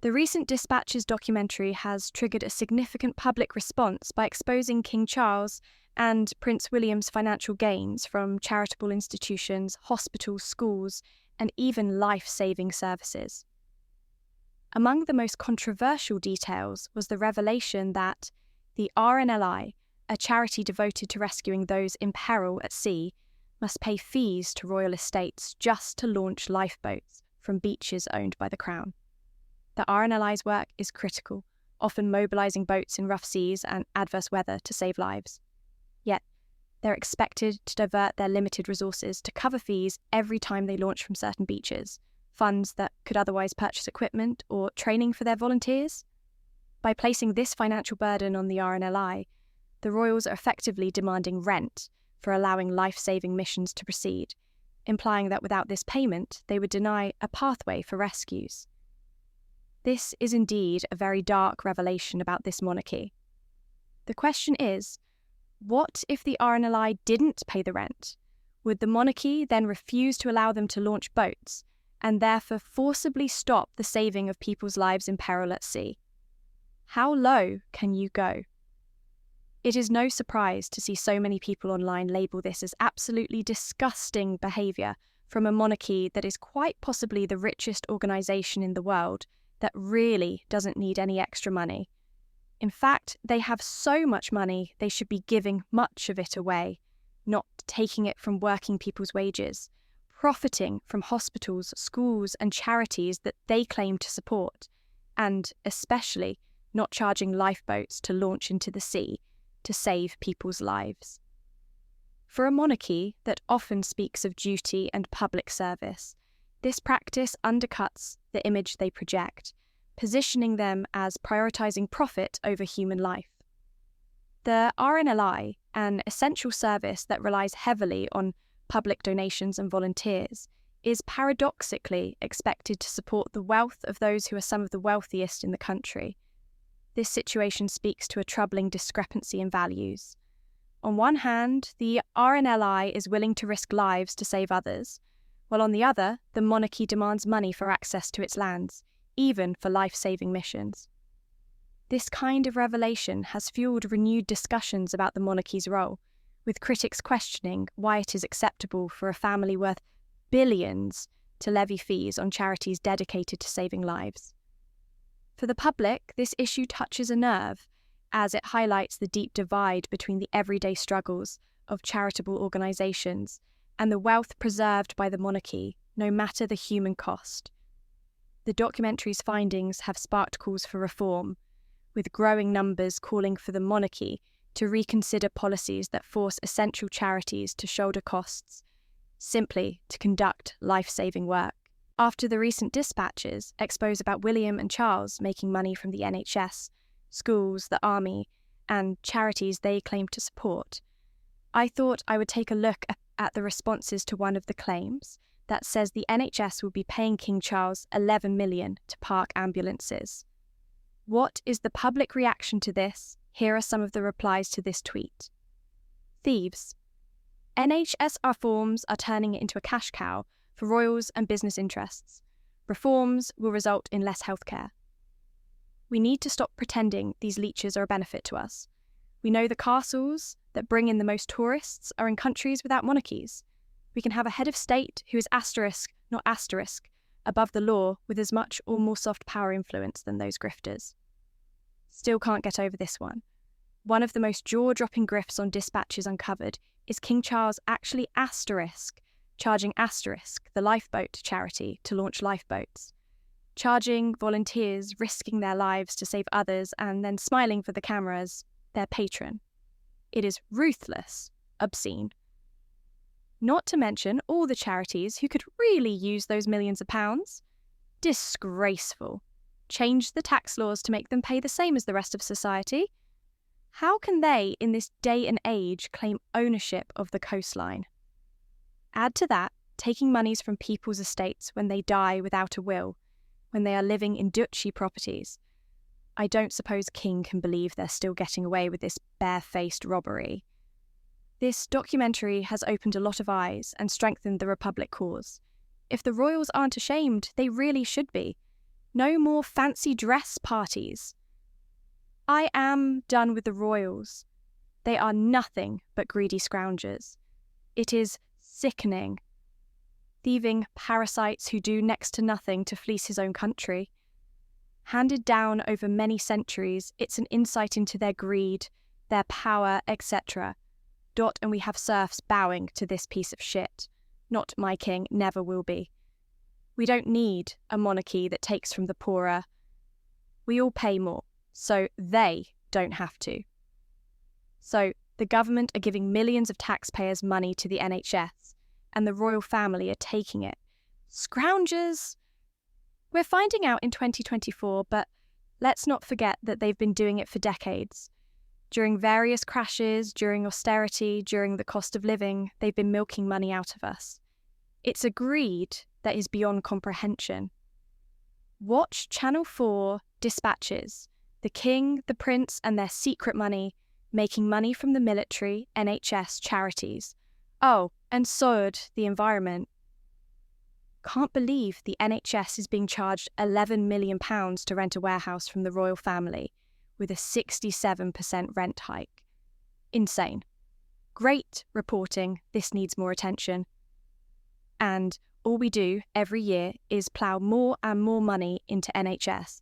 The recent Dispatches documentary has triggered a significant public response by exposing King Charles and Prince William's financial gains from charitable institutions, hospitals, schools, and even life-saving services. Among the most controversial details was the revelation that the RNLI, a charity devoted to rescuing those in peril at sea, must pay fees to royal estates just to launch lifeboats from beaches owned by the Crown. The RNLI's work is critical, often mobilising boats in rough seas and adverse weather to save lives. Yet, they're expected to divert their limited resources to cover fees every time they launch from certain beaches, funds that could otherwise purchase equipment or training for their volunteers. By placing this financial burden on the RNLI, the royals are effectively demanding rent for allowing life-saving missions to proceed, implying that without this payment, they would deny a pathway for rescues. This is indeed a very dark revelation about this monarchy. The question is, what if the RNLI didn't pay the rent? Would the monarchy then refuse to allow them to launch boats, and therefore forcibly stop the saving of people's lives in peril at sea? How low can you go? It is no surprise to see so many people online label this as absolutely disgusting behaviour from a monarchy that is quite possibly the richest organisation in the world that really doesn't need any extra money. In fact, they have so much money they should be giving much of it away, not taking it from working people's wages, profiting from hospitals, schools and charities that they claim to support, and especially not charging lifeboats to launch into the sea to save people's lives. For a monarchy that often speaks of duty and public service, this practice undercuts the image they project, positioning them as prioritising profit over human life. The RNLI, an essential service that relies heavily on public donations and volunteers, is paradoxically expected to support the wealth of those who are some of the wealthiest in the country. This situation speaks to a troubling discrepancy in values. On one hand, the RNLI is willing to risk lives to save others, while on the other, the monarchy demands money for access to its lands, even for life-saving missions. This kind of revelation has fueled renewed discussions about the monarchy's role, with critics questioning why it is acceptable for a family worth billions to levy fees on charities dedicated to saving lives. For the public, this issue touches a nerve, as it highlights the deep divide between the everyday struggles of charitable organisations and the wealth preserved by the monarchy, no matter the human cost. The documentary's findings have sparked calls for reform, with growing numbers calling for the monarchy to reconsider policies that force essential charities to shoulder costs, simply to conduct life-saving work. After the recent dispatches expose about William and Charles making money from the NHS, schools, the army, and charities they claim to support, I thought I would take a look at the responses to one of the claims that says the NHS will be paying King Charles $11 million to park ambulances. What is the public reaction to this? Here are some of the replies to this tweet. Thieves. NHS reforms are turning it into a cash cow for royals and business interests. Reforms will result in less healthcare. We need to stop pretending these leeches are a benefit to us. We know the castles that bring in the most tourists are in countries without monarchies. We can have a head of state who is asterisk, not asterisk, above the law with as much or more soft power influence than those grifters. Still can't get over this one. One of the most jaw-dropping grifts on Dispatches uncovered is King Charles actually charging Asterisk, the lifeboat charity, to launch lifeboats, charging volunteers, risking their lives to save others, and then smiling for the cameras, their patron. It is ruthless, obscene. Not to mention all the charities who could really use those millions of pounds. Disgraceful. Change the tax laws to make them pay the same as the rest of society. How can they, in this day and age, claim ownership of the coastline? Add to that, taking monies from people's estates when they die without a will, when they are living in duchy properties. I don't suppose King can believe they're still getting away with this barefaced robbery. This documentary has opened a lot of eyes and strengthened the Republic cause. If the royals aren't ashamed, they really should be. No more fancy dress parties. I am done with the royals. They are nothing but greedy scroungers. It is sickening. Thieving parasites who do next to nothing to fleece his own country. Handed down over many centuries, it's an insight into their greed, their power, etc. And we have serfs bowing to this piece of shit. Not my king, never will be. We don't need a monarchy that takes from the poorer. We all pay more, so they don't have to. So the government are giving millions of taxpayers' money to the NHS, and the royal family are taking it. Scroungers! We're finding out in 2024, but let's not forget that they've been doing it for decades. During various crashes, during austerity, during the cost of living, they've been milking money out of us. It's a greed that is beyond comprehension. Watch Channel 4 Dispatches, the king, the prince, and their secret money, making money from the military, NHS, charities. Oh, and sod the environment. Can't believe the NHS is being charged £11 million to rent a warehouse from the royal family, with a 67% rent hike. Insane. Great reporting, this needs more attention. And all we do every year is plough more and more money into NHS.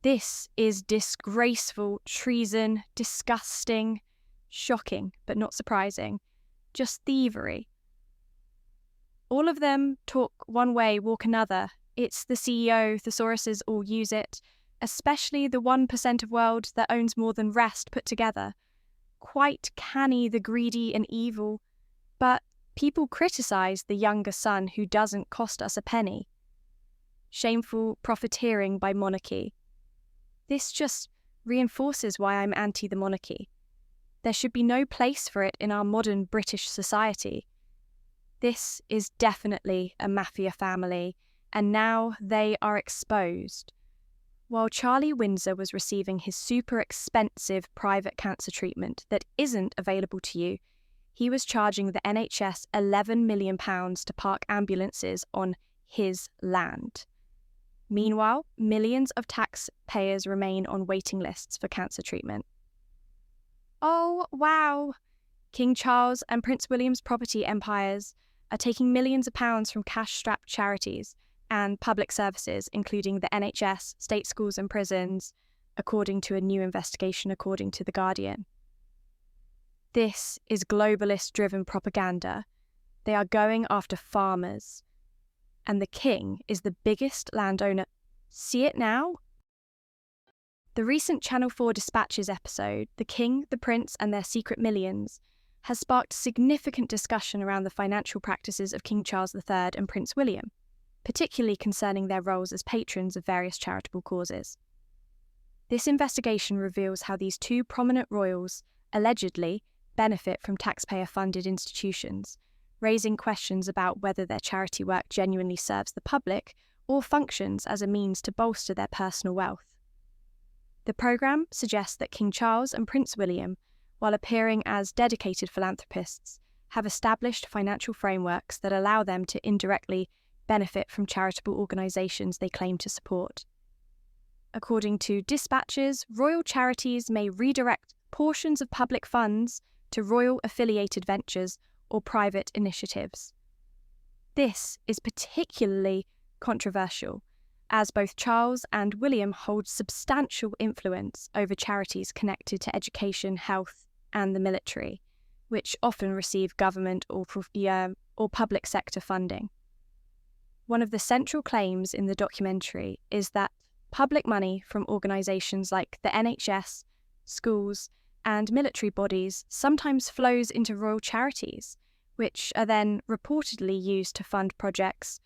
This is disgraceful, treason, disgusting, shocking, but not surprising. Just thievery. All of them talk one way, walk another. It's the CEO, thesauruses all use it, especially the 1% of world that owns more than rest put together. Quite canny the greedy and evil, but people criticise the younger son who doesn't cost us a penny. Shameful profiteering by monarchy. This just reinforces why I'm anti the monarchy. There should be no place for it in our modern British society. This is definitely a mafia family, and now they are exposed. While Charlie Windsor was receiving his super expensive private cancer treatment that isn't available to you, he was charging the NHS £11 million to park ambulances on his land. Meanwhile, millions of taxpayers remain on waiting lists for cancer treatment. Oh, wow! King Charles and Prince William's property empires are taking millions of pounds from cash-strapped charities and public services, including the NHS, state schools and prisons, according to a new investigation according to The Guardian. This is globalist-driven propaganda. They are going after farmers. And the king is the biggest landowner. See it now? The recent Channel 4 Dispatches episode, The King, the Prince and Their Secret Millions, has sparked significant discussion around the financial practices of King Charles III and Prince William, particularly concerning their roles as patrons of various charitable causes. This investigation reveals how these two prominent royals, allegedly, benefit from taxpayer-funded institutions, raising questions about whether their charity work genuinely serves the public or functions as a means to bolster their personal wealth. The programme suggests that King Charles and Prince William, while appearing as dedicated philanthropists, have established financial frameworks that allow them to indirectly benefit from charitable organisations they claim to support. According to Dispatches, royal charities may redirect portions of public funds to royal-affiliated ventures or private initiatives. This is particularly controversial, as both Charles and William hold substantial influence over charities connected to education, health, and the military, which often receive government or public sector funding. One of the central claims in the documentary is that public money from organisations like the NHS, schools, and military bodies sometimes flows into royal charities, which are then reportedly used to fund projects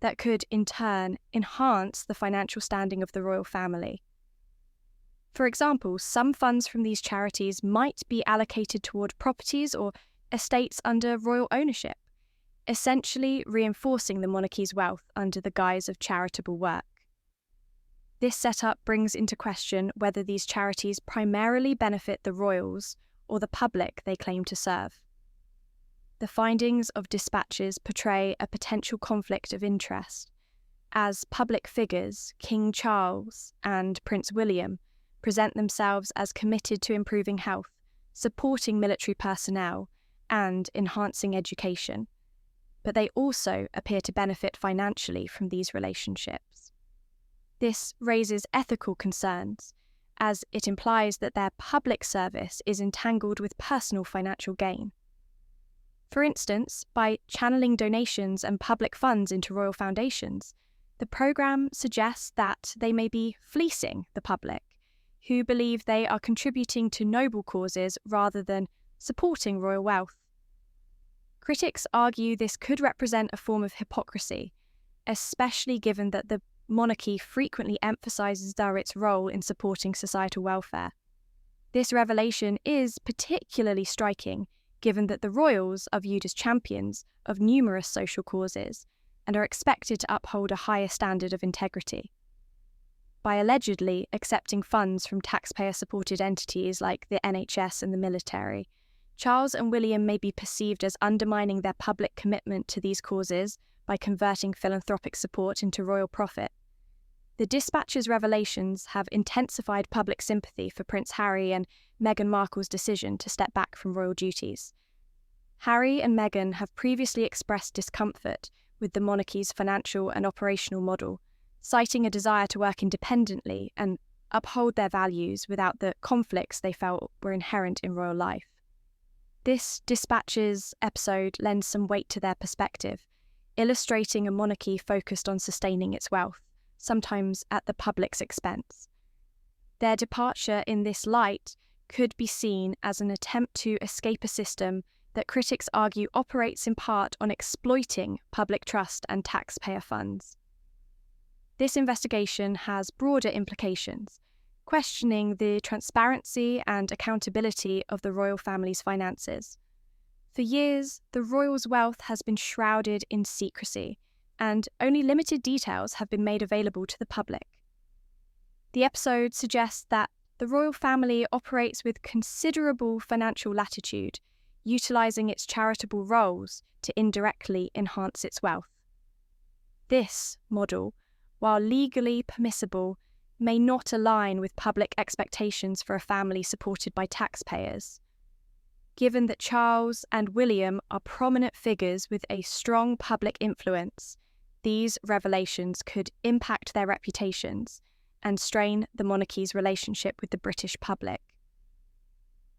that could, in turn, enhance the financial standing of the royal family. For example, some funds from these charities might be allocated toward properties or estates under royal ownership, essentially reinforcing the monarchy's wealth under the guise of charitable work. This setup brings into question whether these charities primarily benefit the royals or the public they claim to serve. The findings of Dispatches portray a potential conflict of interest, As public figures, King Charles and Prince William present themselves as committed to improving health, supporting military personnel, and enhancing education. But they also appear to benefit financially from these relationships. This raises ethical concerns, as it implies that their public service is entangled with personal financial gain. For instance, by channeling donations and public funds into royal foundations, the programme suggests that they may be fleecing the public, who believe they are contributing to noble causes rather than supporting royal wealth. Critics argue this could represent a form of hypocrisy, especially given that the monarchy frequently emphasises its role in supporting societal welfare. This revelation is particularly striking, given that the royals are viewed as champions of numerous social causes and are expected to uphold a higher standard of integrity. By allegedly accepting funds from taxpayer-supported entities like the NHS and the military, Charles and William may be perceived as undermining their public commitment to these causes by converting philanthropic support into royal profit. The Dispatch's revelations have intensified public sympathy for Prince Harry and Meghan Markle's decision to step back from royal duties. Harry and Meghan have previously expressed discomfort with the monarchy's financial and operational model, citing a desire to work independently and uphold their values without the conflicts they felt were inherent in royal life. This Dispatch's episode lends some weight to their perspective, illustrating a monarchy focused on sustaining its wealth, sometimes at the public's expense. Their departure in this light could be seen as an attempt to escape a system that critics argue operates in part on exploiting public trust and taxpayer funds. This investigation has broader implications, questioning the transparency and accountability of the royal family's finances. For years, the royals' wealth has been shrouded in secrecy, and only limited details have been made available to the public. The episode suggests that the royal family operates with considerable financial latitude, utilising its charitable roles to indirectly enhance its wealth. This model, while legally permissible, may not align with public expectations for a family supported by taxpayers. Given that Charles and William are prominent figures with a strong public influence, these revelations could impact their reputations and strain the monarchy's relationship with the British public.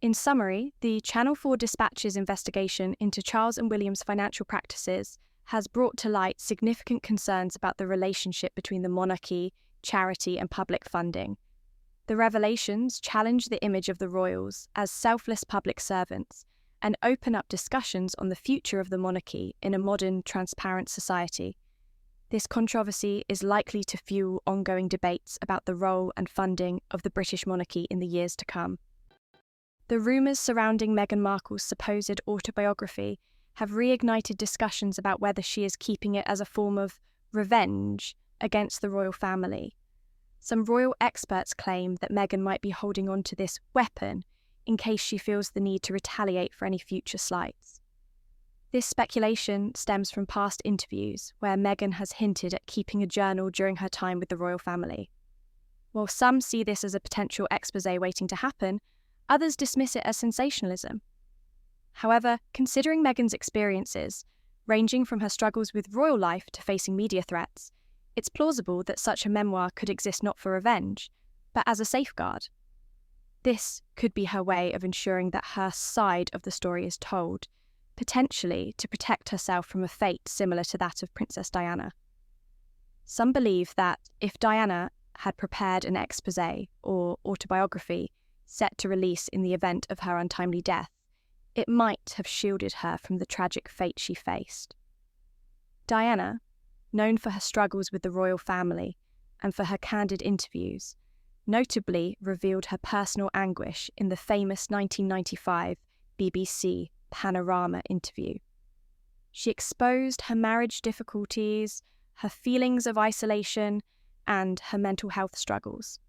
In summary, the Channel 4 Dispatch's investigation into Charles and William's financial practices has brought to light significant concerns about the relationship between the monarchy, charity, and public funding. The revelations challenge the image of the royals as selfless public servants and open up discussions on the future of the monarchy in a modern, transparent society. This controversy is likely to fuel ongoing debates about the role and funding of the British monarchy in the years to come. The rumours surrounding Meghan Markle's supposed autobiography have reignited discussions about whether she is keeping it as a form of revenge against the royal family. Some royal experts claim that Meghan might be holding on to this weapon in case she feels the need to retaliate for any future slights. This speculation stems from past interviews where Meghan has hinted at keeping a journal during her time with the royal family. While some see this as a potential exposé waiting to happen, others dismiss it as sensationalism. However, considering Meghan's experiences, ranging from her struggles with royal life to facing media threats, it's plausible that such a memoir could exist not for revenge, but as a safeguard. This could be her way of ensuring that her side of the story is told, potentially to protect herself from a fate similar to that of Princess Diana. Some believe that if Diana had prepared an exposé or autobiography set to release in the event of her untimely death, it might have shielded her from the tragic fate she faced. Diana, known for her struggles with the royal family and for her candid interviews, notably revealed her personal anguish in the famous 1995 BBC Panorama interview. She exposed her marriage difficulties, her feelings of isolation, and her mental health struggles.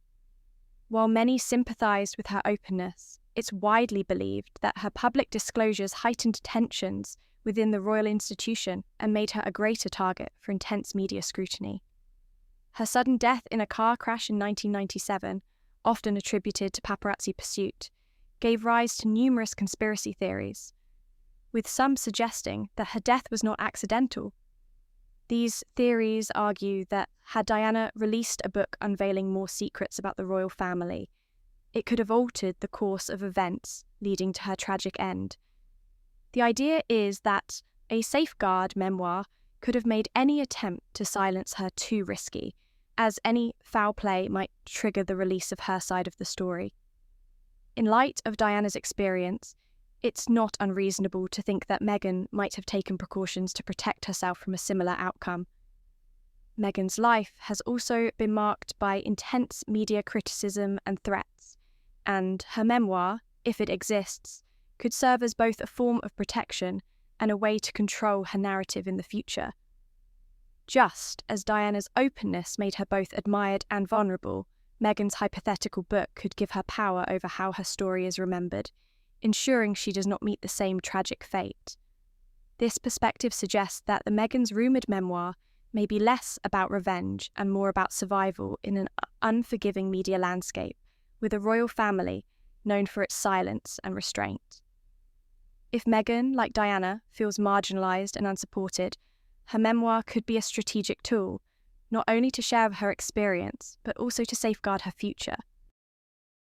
While many sympathised with her openness, it's widely believed that her public disclosures heightened tensions within the royal institution and made her a greater target for intense media scrutiny. Her sudden death in a car crash in 1997, often attributed to paparazzi pursuit, gave rise to numerous conspiracy theories, with some suggesting that her death was not accidental. These theories argue that had Diana released a book unveiling more secrets about the royal family, it could have altered the course of events leading to her tragic end. The idea is that a safeguard memoir could have made any attempt to silence her too risky, as any foul play might trigger the release of her side of the story. In light of Diana's experience, it's not unreasonable to think that Meghan might have taken precautions to protect herself from a similar outcome. Meghan's life has also been marked by intense media criticism and threats, and her memoir, if it exists, could serve as both a form of protection and a way to control her narrative in the future. Just as Diana's openness made her both admired and vulnerable, Meghan's hypothetical book could give her power over how her story is remembered, ensuring she does not meet the same tragic fate. This perspective suggests that the Meghan's rumoured memoir may be less about revenge and more about survival in an unforgiving media landscape, with a royal family known for its silence and restraint. If Meghan, like Diana, feels marginalised and unsupported, her memoir could be a strategic tool, not only to share her experience, but also to safeguard her future.